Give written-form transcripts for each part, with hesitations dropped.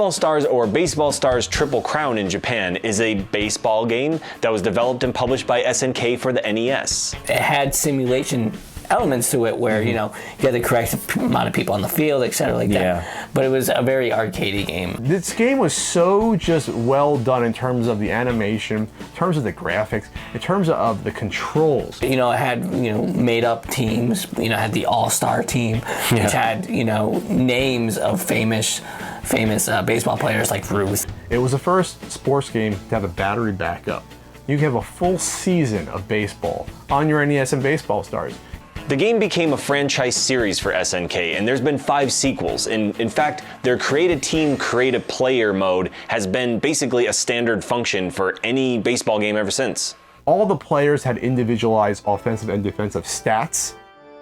Baseball Stars, or Baseball Stars Triple Crown in Japan, is a baseball game that was developed and published by SNK for the NES. It had simulation elements to it where, you know, you had the correct amount of people on the field, etc. like that. But it was a very arcadey game. This game was so just well done in terms of the animation, in terms of the graphics, in terms of the controls. You know, it had, you know, made up teams, you know, it had the all-star team, which had, you know, names of famous baseball players like Ruth. It was the first sports game to have a battery backup. You can have a full season of baseball on your NES and Baseball Stars. The game became a franchise series for SNK, and there's been 5 sequels. In fact, their create a team, create a player mode has been basically a standard function for any baseball game ever since. All the players had individualized offensive and defensive stats.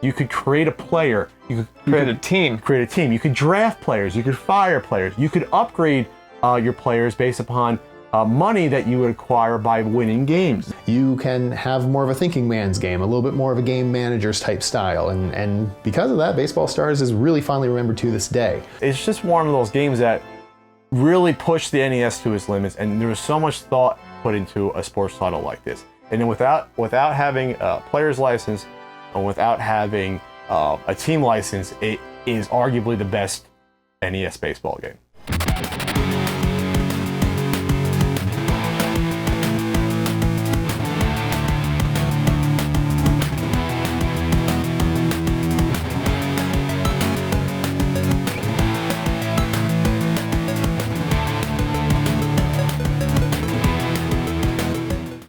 You could create a player. You could create a team. You could draft players. You could fire players. You could upgrade your players based upon money that you would acquire by winning games. You can have more of a thinking man's game, a little bit more of a game manager's type style, and because of that, Baseball Stars is really fondly remembered to this day. It's just one of those games that really pushed the NES to its limits, and there was so much thought put into a sports title like this. And then without having a player's license, and without having a team license, it is arguably the best NES baseball game.